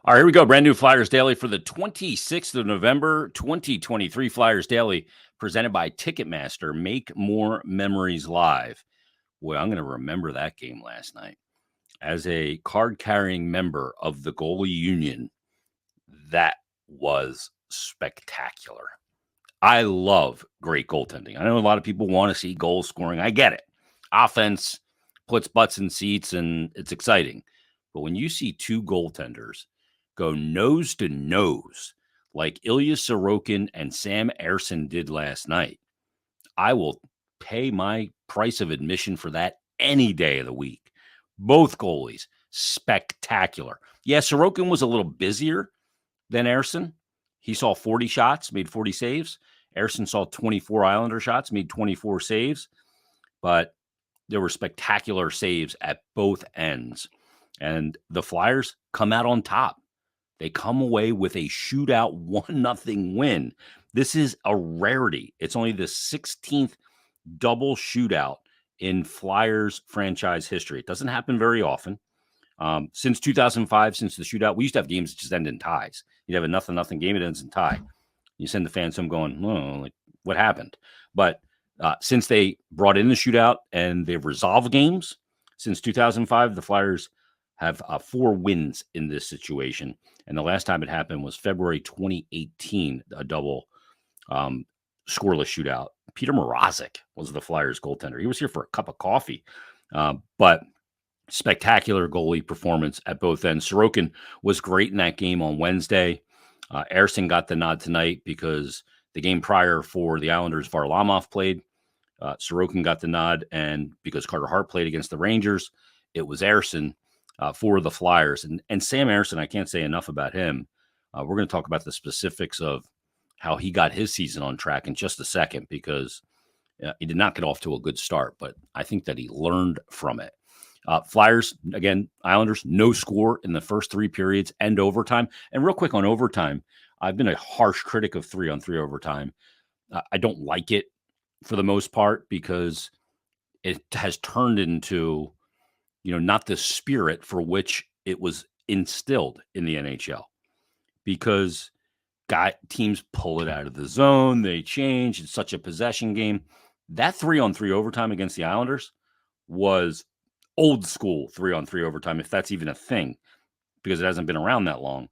All right, here we go. Brand new Flyers Daily for the 26th of November, 2023. Flyers Daily presented by Ticketmaster. Make more memories live. Boy, I'm going to remember that game last night. As a card-carrying member of the goalie union, that was spectacular. I love great goaltending. I know a lot of people want to see goal scoring. I get it. Offense puts butts in seats, and it's exciting. But when you see two goaltenders go nose to nose like Ilya Sorokin and Sam Ersson did last night, I will pay my price of admission for that any day of the week. Both goalies, spectacular. Yeah, Sorokin was a little busier than Ersson. He saw 40 shots, made 40 saves. Ersson saw 24 Islander shots, made 24 saves. But there were spectacular saves at both ends. And the Flyers come out on top. They come away with a shootout 1-0 win. This is a rarity. It's only the 16th double shootout in Flyers franchise history. It doesn't happen very often. Since 2005, since the shootout, we used to have games that just end in ties. You'd have a 0-0 game, it ends in tie. You send the fans home going, oh, like, what happened? But since they brought in the shootout and they've resolved games since 2005, the Flyers have 4 wins in this situation. And the last time it happened was February 2018, a double scoreless shootout. Peter Mrazek was the Flyers goaltender. He was here for a cup of coffee. But spectacular goalie performance at both ends. Sorokin was great in that game on Wednesday. Ersson got the nod tonight because the game prior for the Islanders, Varlamov played. Sorokin got the nod, and because Carter Hart played against the Rangers, it was Ersson for the Flyers. And Sam Ersson, I can't say enough about him. We're going to talk about the specifics of how he got his season on track in just a second, because he did not get off to a good start, but I think that he learned from it. Flyers, again, Islanders, no score in the first 3 periods and overtime. And real quick on overtime, I've been a harsh critic of 3-on-3 overtime. I don't like it for the most part because it has turned into, not the spirit for which it was instilled in the NHL, because teams pull it out of the zone, they change. It's such a possession game. That 3-on-3 overtime against the Islanders was old school 3-on-3 overtime, if that's even a thing, because it hasn't been around that long,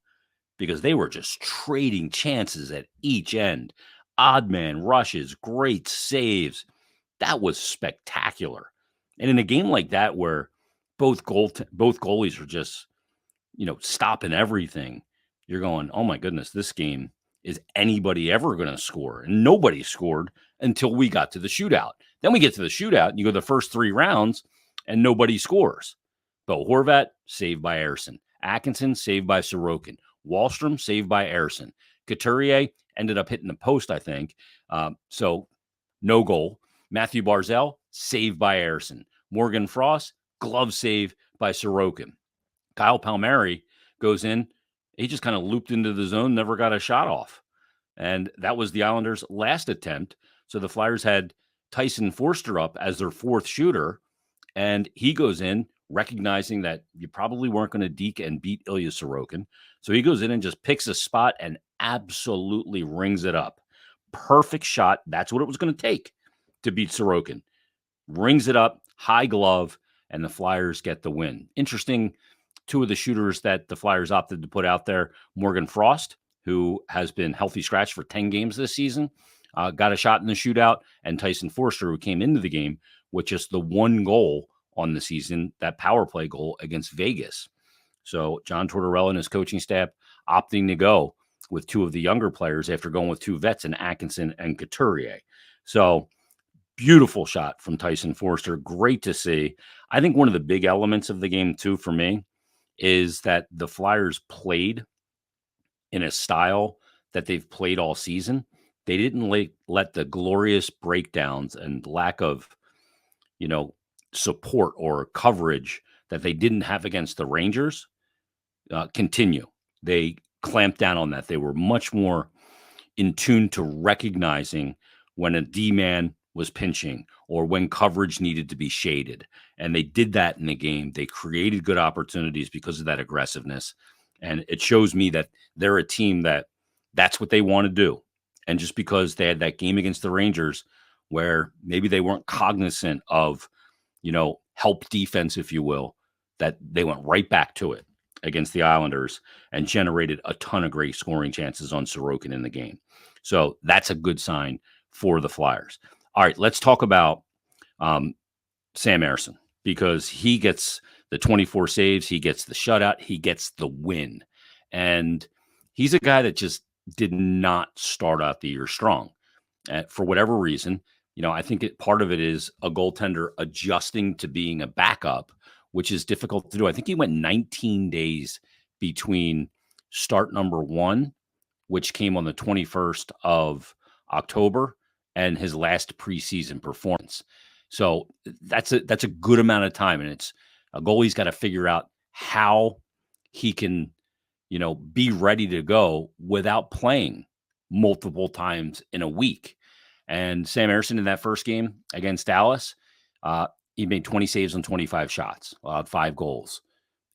because they were just trading chances at each end. Odd man rushes, great saves. That was spectacular. And in a game like that where both goalies are just, stopping everything, you're going, oh my goodness, this game, is anybody ever going to score? And nobody scored until we got to the shootout. Then we get to the shootout, and you go the first 3 rounds, and nobody scores. But Horvat, saved by Ersson. Atkinson, saved by Sorokin. Wahlstrom, saved by Ersson. Couturier ended up hitting the post, I think. So no goal. Matthew Barzal, saved by Ersson. Morgan Frost, glove save by Sorokin. Kyle Palmieri goes in. He just kind of looped into the zone, never got a shot off. And that was the Islanders' last attempt. So the Flyers had Tyson Forster up as their 4th shooter. And he goes in, recognizing that you probably weren't going to deke and beat Ilya Sorokin. So he goes in and just picks a spot and absolutely rings it up. Perfect shot. That's what it was going to take to beat Sorokin. Rings it up, high glove, and the Flyers get the win. Interesting, 2 of the shooters that the Flyers opted to put out there, Morgan Frost, who has been healthy scratch for 10 games this season, got a shot in the shootout, and Tyson Forster, who came into the game with just the 1 goal on the season, that power play goal against Vegas. So John Tortorella and his coaching staff opting to go with 2 of the younger players after going with 2 vets in Atkinson and Couturier. So beautiful shot from Tyson Forster. Great to see. I think one of the big elements of the game, too, for me, is that the Flyers played in a style that they've played all season. They didn't let the glorious breakdowns and lack of, support or coverage that they didn't have against the Rangers continue. They clamped down on that. They were much more in tune to recognizing when a D-man was pinching or when coverage needed to be shaded. And they did that in the game. They created good opportunities because of that aggressiveness. And it shows me that they're a team that's what they want to do. And just because they had that game against the Rangers where maybe they weren't cognizant of, help defense, if you will, that they went right back to it against the Islanders and generated a ton of great scoring chances on Sorokin in the game. So that's a good sign for the Flyers. All right, let's talk about Sam Ersson, because he gets the 24 saves, he gets the shutout, he gets the win. And he's a guy that just did not start out the year strong. For whatever reason, I think part of it is a goaltender adjusting to being a backup, which is difficult to do. I think he went 19 days between start number 1, which came on the 21st of October, and his last preseason performance. So that's a good amount of time, and it's a goalie's got to figure out how he can, be ready to go without playing multiple times in a week. And Sam Ersson in that first game against Dallas, he made 20 saves on 25 shots, allowed 5 goals,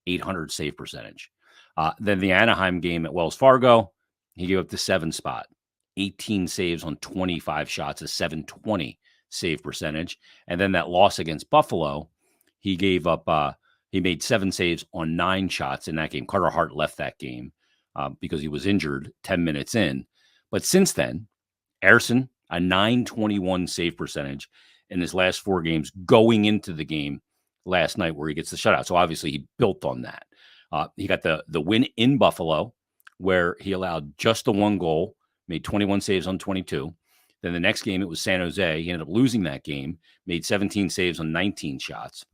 800 save percentage. Then the Anaheim game at Wells Fargo, he gave up the 7 spot, 18 saves on 25 shots, a 720 save percentage. And then that loss against Buffalo, he gave up, he made 7 saves on 9 shots in that game. Carter Hart left that game because he was injured 10 minutes in. But since then, Ersson, a 921 save percentage in his last 4 games, going into the game last night where he gets the shutout. So obviously he built on that. He got the win in Buffalo, where he allowed just the 1 goal, made 21 saves on 22. Then the next game, it was San Jose. He ended up losing that game, made 17 saves on 19 shots.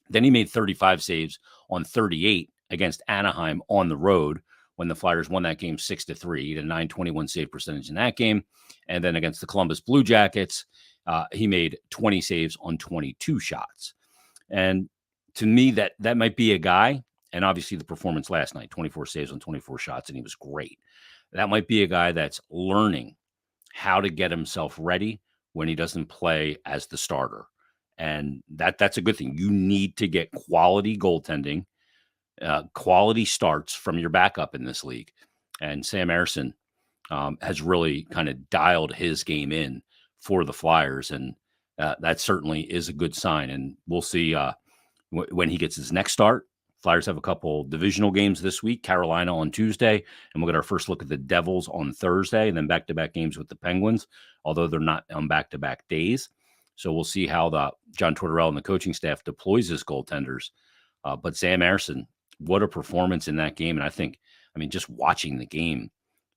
Then he made 35 saves on 38 against Anaheim on the road when the Flyers won that game 6-3. He had a 921 save percentage in that game. And then against the Columbus Blue Jackets, he made 20 saves on 22 shots. And to me, that might be a guy, and obviously the performance last night, 24 saves on 24 shots, and he was great. That might be a guy that's learning how to get himself ready when he doesn't play as the starter. And that's a good thing. You need to get quality goaltending, quality starts from your backup in this league. And Sam Ersson has really kind of dialed his game in for the Flyers. And that certainly is a good sign. And we'll see when he gets his next start. Flyers have a couple divisional games this week, Carolina on Tuesday, and we'll get our first look at the Devils on Thursday, and then back-to-back games with the Penguins, although they're not on back-to-back days. So we'll see how the John Tortorella and the coaching staff deploys his goaltenders. But Sam Ersson, what a performance in that game. And just watching the game,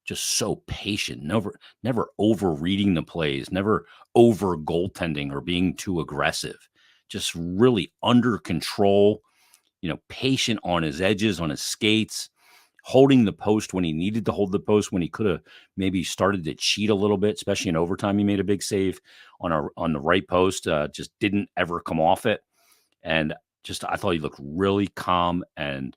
just so patient, never over-reading the plays, never over-goaltending or being too aggressive, just really under control, patient on his edges, on his skates, holding the post when he needed to hold the post, when he could have maybe started to cheat a little bit, especially in overtime. He made a big save on the right post, just didn't ever come off it. And I thought he looked really calm and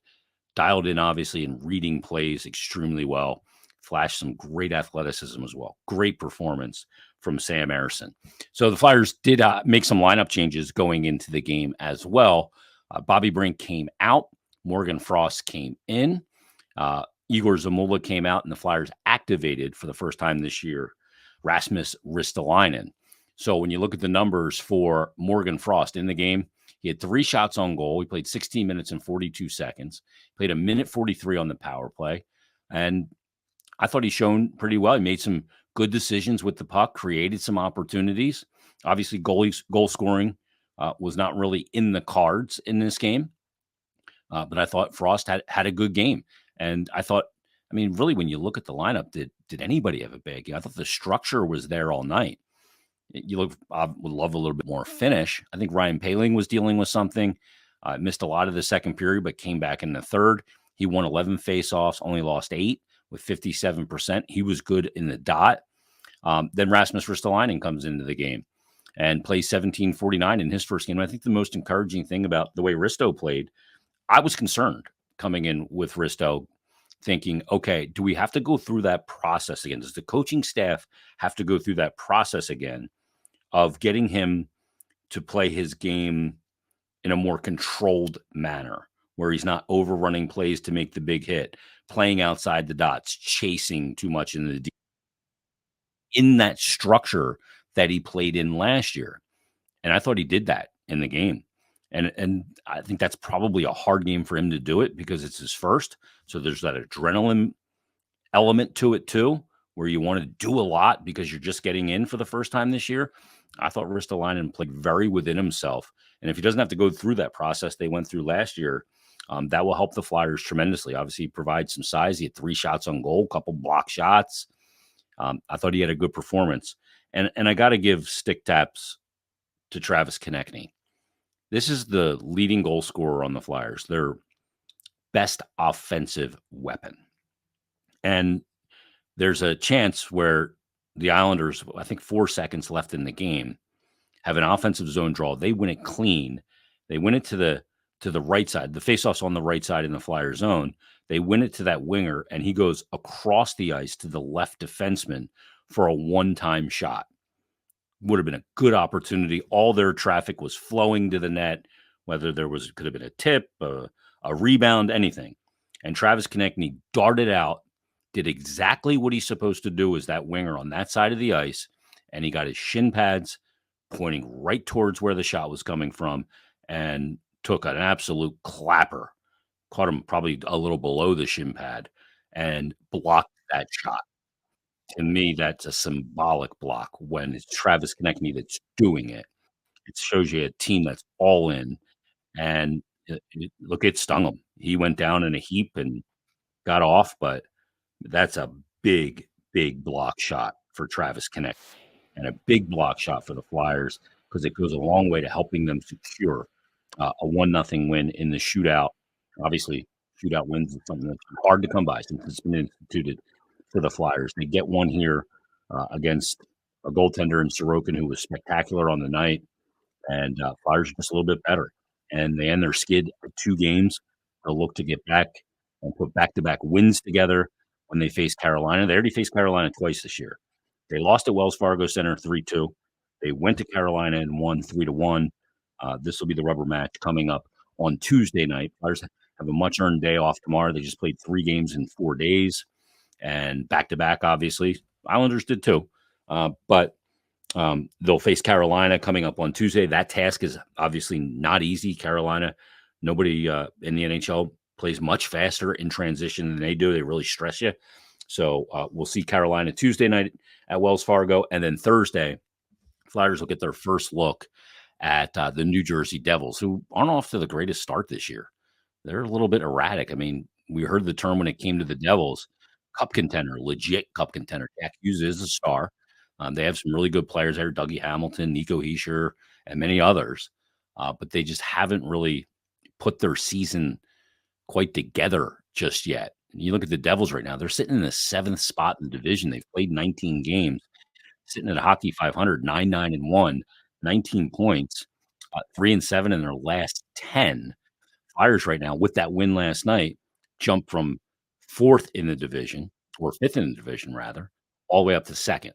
dialed in, obviously, and reading plays extremely well. Flashed some great athleticism as well. Great performance from Sam Ersson. So the Flyers did make some lineup changes going into the game as well. Bobby Brink came out. Morgan Frost came in. Igor Zamula came out, and the Flyers activated for the first time this year Rasmus Ristolainen. So when you look at the numbers for Morgan Frost in the game, he had 3 shots on goal. He played 16 minutes and 42 seconds. Played a minute 43 on the power play. And I thought he shone pretty well. He made some good decisions with the puck, created some opportunities. Obviously, goal scoring was not really in the cards in this game. But I thought Frost had a good game. And I thought, really, when you look at the lineup, did anybody have a bad game? I thought the structure was there all night. Would love a little bit more finish. I think Ryan Poehling was dealing with something. Missed a lot of the second period, but came back in the third. He won 11 faceoffs, only lost 8 with 57%. He was good in the dot. Then Rasmus Ristolainen comes into the game and plays 17:49 in his first game. And I think the most encouraging thing about the way Risto played, I was concerned coming in with Risto, thinking, okay, do we have to go through that process again? Does the coaching staff have to go through that process again of getting him to play his game in a more controlled manner, where he's not overrunning plays to make the big hit, playing outside the dots, chasing too much in that structure that he played in last year. And I thought he did that in the game. And I think that's probably a hard game for him to do it because it's his first. So there's that adrenaline element to it too, where you want to do a lot because you're just getting in for the first time this year. I thought Ristolainen played very within himself. And if he doesn't have to go through that process they went through last year, that will help the Flyers tremendously. Obviously, he provides some size. He had 3 shots on goal, couple block shots. I thought he had a good performance. And I got to give stick taps to Travis Konechny. This is the leading goal scorer on the Flyers, their best offensive weapon. And there's a chance where the Islanders, I think 4 seconds left in the game, have an offensive zone draw. They win it clean. They win it to the right side. The faceoff's on the right side in the Flyer zone. They win it to that winger, and he goes across the ice to the left defenseman for a one-time shot. Would have been a good opportunity. All their traffic was flowing to the net, whether could have been a tip, a rebound, anything. And Travis Konechny darted out, did exactly what he's supposed to do as that winger on that side of the ice, and he got his shin pads pointing right towards where the shot was coming from and took an absolute clapper, caught him probably a little below the shin pad and blocked that shot. To me, that's a symbolic block when it's Travis Konechny that's doing it. It shows you a team that's all in, and look, it stung him. He went down in a heap and got off, but that's a big, big block shot for Travis Konechny and a big block shot for the Flyers because it goes a long way to helping them secure a 1-0 win in the shootout. Obviously, shootout wins is something that's hard to come by since it's been instituted for the Flyers. They get one here against a goaltender in Sorokin who was spectacular on the night, and Flyers are just a little bit better. And they end their skid at 2 games. They'll look to get back and put back-to-back wins together when they face Carolina. They already faced Carolina twice this year. They lost at Wells Fargo Center 3-2. They went to Carolina and won 3-1. This will be the rubber match coming up on Tuesday night. Flyers have a much-earned day off tomorrow. They just played 3 games in 4 days and back-to-back, obviously. Islanders did too. But they'll face Carolina coming up on Tuesday. That task is obviously not easy. Carolina, nobody in the NHL plays much faster in transition than they do. They really stress you. So we'll see Carolina Tuesday night at Wells Fargo. And then Thursday, Flyers will get their first look at the New Jersey Devils, who aren't off to the greatest start this year. They're a little bit erratic. I mean, we heard the term when it came to the Devils, cup contender, legit cup contender. Jack Hughes is a star. They have some really good players there, Dougie Hamilton, Nico Hischier, and many others. But they just haven't really put their season quite together just yet. And you look at the Devils right now, they're sitting in the 7th spot in the division. They've played 19 games, sitting at a hockey 500, 9-9-1, 19 points, 3-7 in their last 10. Flyers right now, with that win last night, jumped from 4th in the division, or 5th in the division, rather, all the way up to 2nd.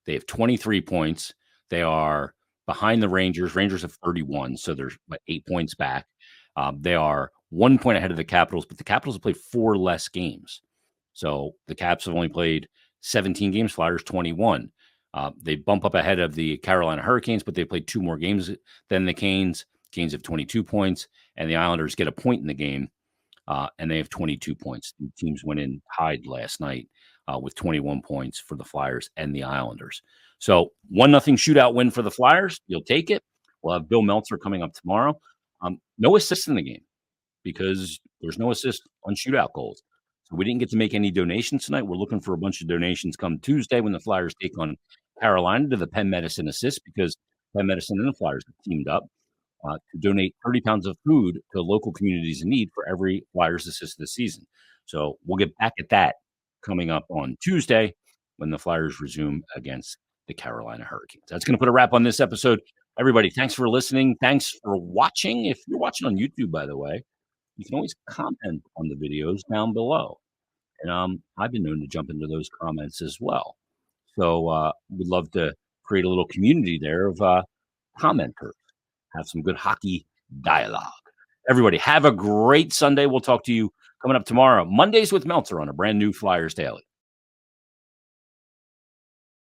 They have 23 points. They are behind the Rangers. Rangers have 31, so they're 8 points back. They are 1 point ahead of the Capitals, but the Capitals have played 4 less games. So the Caps have only played 17 games, Flyers 21. They bump up ahead of the Carolina Hurricanes, but they played 2 more games than the Canes. Canes have 22 points, and the Islanders get a point in the game, and they have 22 points. The teams went in tied last night with 21 points for the Flyers and the Islanders. So 1-0 shootout win for the Flyers. You'll take it. We'll have Bill Meltzer coming up tomorrow. No assists in the game because there's no assist on shootout goals. So we didn't get to make any donations tonight. We're looking for a bunch of donations come Tuesday when the Flyers take on Carolina to the Penn Medicine Assist because Penn Medicine and the Flyers have teamed up to donate 30 pounds of food to local communities in need for every Flyers assist this season. So we'll get back at that coming up on Tuesday when the Flyers resume against the Carolina Hurricanes. That's going to put a wrap on this episode. Everybody, thanks for listening. Thanks for watching. If you're watching on YouTube, by the way, you can always comment on the videos down below. And I've been known to jump into those comments as well. So we'd love to create a little community there of commenters, have some good hockey dialogue. Everybody, have a great Sunday. We'll talk to you coming up tomorrow. Mondays with Meltzer on a brand new Flyers Daily.